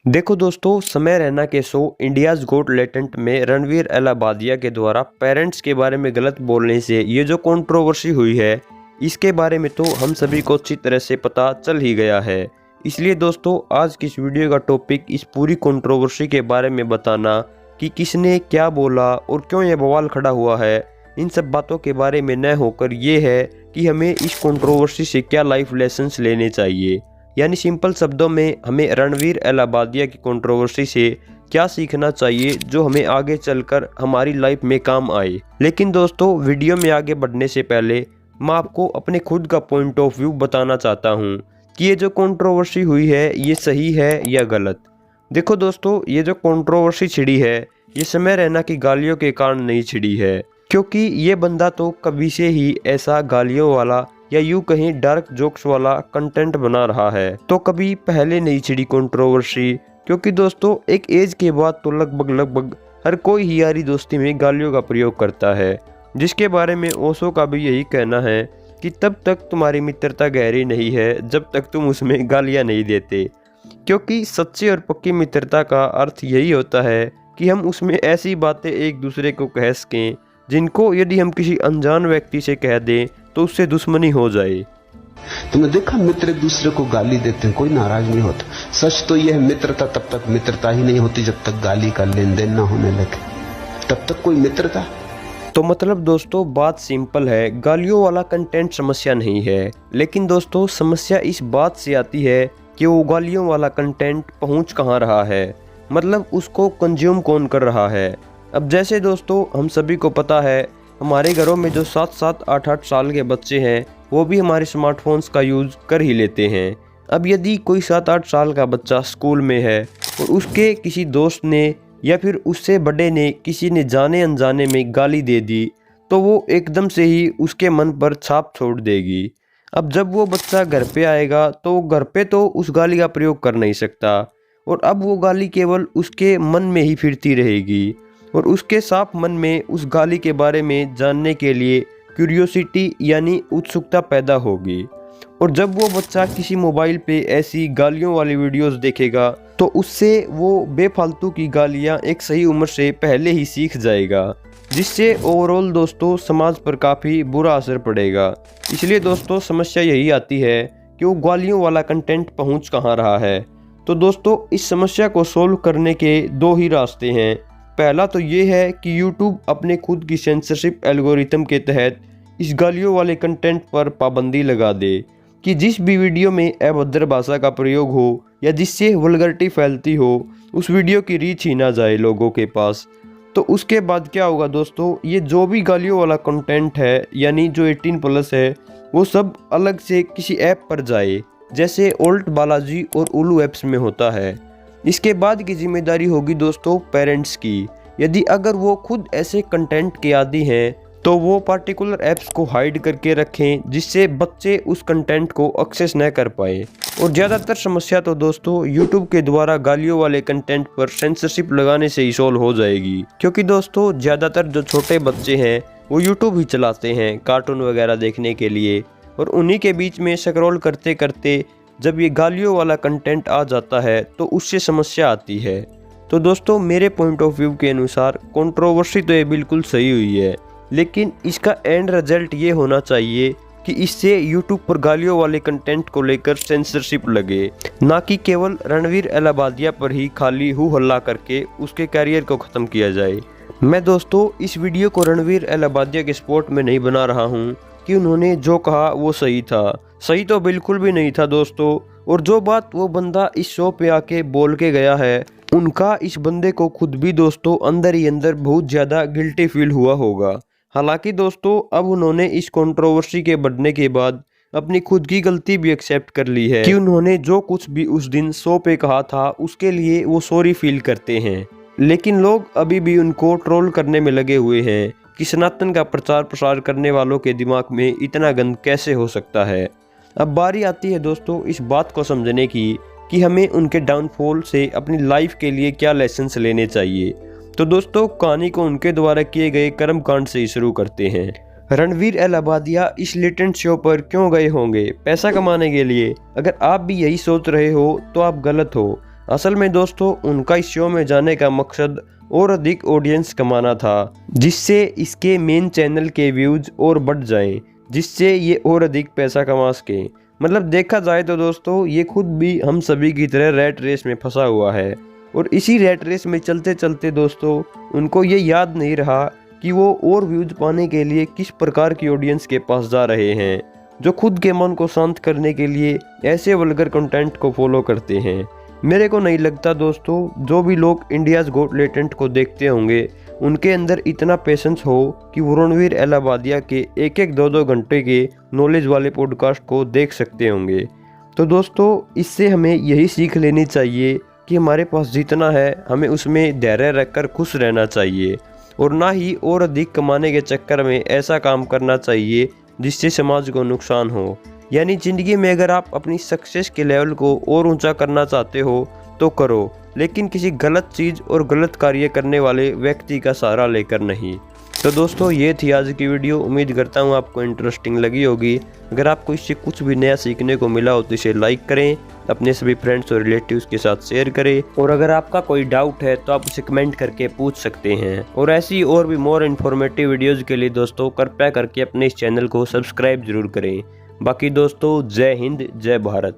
देखो दोस्तों, समय रैना के शो इंडियाज गोट टैलेंट में रणवीर अलाहाबादिया के द्वारा पेरेंट्स के बारे में गलत बोलने से ये जो कंट्रोवर्सी हुई है, इसके बारे में तो हम सभी को अच्छी तरह से पता चल ही गया है। इसलिए दोस्तों, आज की इस वीडियो का टॉपिक इस पूरी कंट्रोवर्सी के बारे में बताना कि किसने क्या बोला और क्यों यह बवाल खड़ा हुआ है। इन सब बातों के बारे में न होकर ये है कि हमें इस कंट्रोवर्सी से क्या लाइफ लेसन्स लेने चाहिए, यानी सिंपल शब्दों में हमें रणवीर अलाहाबादिया की कंट्रोवर्सी से क्या सीखना चाहिए जो हमें आगे चलकर हमारी लाइफ में काम आए। लेकिन दोस्तों, वीडियो में आगे बढ़ने से पहले मैं आपको अपने खुद का पॉइंट ऑफ व्यू बताना चाहता हूँ कि ये जो कंट्रोवर्सी हुई है ये सही है या गलत। देखो दोस्तों, ये जो कंट्रोवर्सी छिड़ी है ये समय रैना की गालियों के कारण नहीं छिड़ी है, क्योंकि ये बंदा तो कभी से ही ऐसा गालियों वाला या यूं कहीं डार्क जोक्स वाला कंटेंट बना रहा है, तो कभी पहले नहीं छिड़ी कंट्रोवर्सी। क्योंकि दोस्तों, एक एज के बाद तो लगभग हर कोई ही यारी दोस्ती में गालियों का प्रयोग करता है, जिसके बारे में ओशो का भी यही कहना है कि तब तक तुम्हारी मित्रता गहरी नहीं है जब तक तुम उसमें गालियां नहीं देते। क्योंकि सच्ची और पक्की मित्रता का अर्थ यही होता है कि हम उसमें ऐसी बातें एक दूसरे को कह सकें जिनको यदि हम किसी अनजान व्यक्ति से कह दें तो उससे दुश्मनी हो जाए। तुमने देखा, मित्र एक दूसरे को गाली देते हैं, कोई नाराज नहीं होता। सच तो यह है, मित्रता तब तक मित्रता ही नहीं होती जब तक गाली का लेन देन ना होने लगे, तब तक कोई मित्रता। तो मतलब दोस्तों, बात सिंपल है, गालियों वाला कंटेंट समस्या नहीं है। लेकिन दोस्तों, समस्या इस बात से आती है कि वो गालियों वाला कंटेंट पहुंच कहां रहा है, मतलब उसको कंज्यूम कौन कर रहा है। अब जैसे दोस्तों, हम सभी को पता है हमारे घरों में जो 7-7, 8-8 साल के बच्चे हैं वो भी हमारे स्मार्टफोन्स का यूज़ कर ही लेते हैं। अब यदि कोई 7-8 साल का बच्चा स्कूल में है और उसके किसी दोस्त ने या फिर उससे बड़े ने किसी ने जाने अनजाने में गाली दे दी, तो वो एकदम से ही उसके मन पर छाप छोड़ देगी। अब जब वो बच्चा घर पे आएगा तो घर पे तो उस गाली का प्रयोग कर नहीं सकता, और अब वो गाली केवल उसके मन में ही फिरती रहेगी और उसके साफ मन में उस गाली के बारे में जानने के लिए क्यूरियोसिटी यानी उत्सुकता पैदा होगी। और जब वो बच्चा किसी मोबाइल पे ऐसी गालियों वाली वीडियोस देखेगा तो उससे वो बेफालतू की गालियां एक सही उम्र से पहले ही सीख जाएगा, जिससे ओवरऑल दोस्तों समाज पर काफ़ी बुरा असर पड़ेगा। इसलिए दोस्तों, समस्या यही आती है कि वो गालियों वाला कंटेंट पहुंच कहाँ रहा है। तो दोस्तों, इस समस्या को सोल्व करने के दो ही रास्ते हैं। पहला तो ये है कि YouTube अपने खुद की सेंसरशिप एल्गोरिथम के तहत इस गालियों वाले कंटेंट पर पाबंदी लगा दे कि जिस भी वीडियो में अभद्र भाषा का प्रयोग हो या जिससे वल्गरिटी फैलती हो, उस वीडियो की रीच ही ना जाए लोगों के पास। तो उसके बाद क्या होगा दोस्तों, ये जो भी गालियों वाला कंटेंट है यानी जो 18+ है, वो सब अलग से किसी ऐप पर जाए, जैसे ओल्ट बालाजी और उलू ऐप्स में होता है। इसके बाद की जिम्मेदारी होगी दोस्तों पेरेंट्स की। यदि अगर वो खुद ऐसे कंटेंट के आदी हैं तो वो पार्टिकुलर ऐप्स को हाइड करके रखें, जिससे बच्चे उस कंटेंट को एक्सेस न कर पाए। और ज़्यादातर समस्या तो दोस्तों YouTube के द्वारा गालियों वाले कंटेंट पर सेंसरशिप लगाने से ही सॉल्व हो जाएगी। क्योंकि दोस्तों, ज़्यादातर जो छोटे बच्चे हैं वो YouTube ही चलाते हैं कार्टून वगैरह देखने के लिए, और उन्हीं के बीच में स्क्रॉल करते करते जब ये गालियों वाला कंटेंट आ जाता है तो उससे समस्या आती है। तो दोस्तों, मेरे पॉइंट ऑफ व्यू के अनुसार कंट्रोवर्सी तो ये बिल्कुल सही हुई है, लेकिन इसका एंड रिजल्ट ये होना चाहिए कि इससे YouTube पर गालियों वाले कंटेंट को लेकर सेंसरशिप लगे, ना कि केवल रणवीर अलाहाबादिया पर ही खाली हू हल्ला करके उसके कैरियर को ख़त्म किया जाए। मैं दोस्तों इस वीडियो को रणवीर अलाहाबादिया के सपोर्ट में नहीं बना रहा हूँ कि उन्होंने जो कहा वो सही था। सही तो बिल्कुल भी नहीं था दोस्तों। और जो बात वो बंदा इस शो पे आके बोल के गया है, उनका इस बंदे को खुद भी दोस्तों अंदर ही अंदर बहुत ज़्यादा गिल्टी फील हुआ होगा। हालांकि दोस्तों, अब उन्होंने इस कंट्रोवर्सी के बढ़ने के बाद अपनी खुद की गलती भी एक्सेप्ट कर ली है कि उन्होंने जो कुछ भी उस दिन शो पे कहा था उसके लिए वो सॉरी फील करते हैं। लेकिन लोग अभी भी उनको ट्रोल करने में लगे हुए हैं कि सनातन का प्रचार प्रसार करने वालों के दिमाग में इतना गंद कैसे हो सकता है। अब बारी आती है दोस्तों इस बात को समझने की कि हमें उनके डाउनफॉल से अपनी लाइफ के लिए क्या लेसन्स लेने चाहिए। तो दोस्तों, कहानी को उनके द्वारा किए गए कर्म कांड से ही शुरू करते हैं। रणवीर अलाहाबादिया इस लेटेंट शो पर क्यों गए होंगे? पैसा कमाने के लिए। अगर आप भी यही सोच रहे हो तो आप गलत हो। असल में दोस्तों उनका इस शो में जाने का मकसद और अधिक ऑडियंस कमाना था, जिससे इसके मेन चैनल के व्यूज और बढ़ जाएं, जिससे ये और अधिक पैसा कमा सकें। मतलब देखा जाए तो दोस्तों ये खुद भी हम सभी की तरह रैट रेस में फंसा हुआ है, और इसी रैट रेस में चलते चलते दोस्तों उनको ये याद नहीं रहा कि वो और व्यूज पाने के लिए किस प्रकार की ऑडियंस के पास जा रहे हैं, जो खुद के मन को शांत करने के लिए ऐसे वल्गर कंटेंट को फॉलो करते हैं। मेरे को नहीं लगता दोस्तों जो भी लोग इंडियाज़ गॉट टैलेंट को देखते होंगे उनके अंदर इतना पेशेंस हो कि वो रणवीर एलाहाबादिया के एक एक दो घंटे के नॉलेज वाले पॉडकास्ट को देख सकते होंगे। तो दोस्तों इससे हमें यही सीख लेनी चाहिए कि हमारे पास जितना है हमें उसमें धैर्य रखकर खुश रहना चाहिए, और ना ही और अधिक कमाने के चक्कर में ऐसा काम करना चाहिए जिससे समाज को नुकसान हो। यानी ज़िंदगी में अगर आप अपनी सक्सेस के लेवल को और ऊंचा करना चाहते हो तो करो, लेकिन किसी गलत चीज़ और गलत कार्य करने वाले व्यक्ति का सहारा लेकर नहीं। तो दोस्तों ये थी आज की वीडियो। उम्मीद करता हूँ आपको इंटरेस्टिंग लगी होगी। अगर आपको इससे कुछ भी नया सीखने को मिला हो तो इसे लाइक करें, अपने सभी फ्रेंड्स और रिलेटिव्स के साथ शेयर करें, और अगर आपका कोई डाउट है तो आप उसे कमेंट करके पूछ सकते हैं। और ऐसी और भी मोर इन्फॉर्मेटिव वीडियोज़ के लिए दोस्तों कृपया करके अपने इस चैनल को सब्सक्राइब जरूर करें। बाकी दोस्तों जय हिंद जय भारत।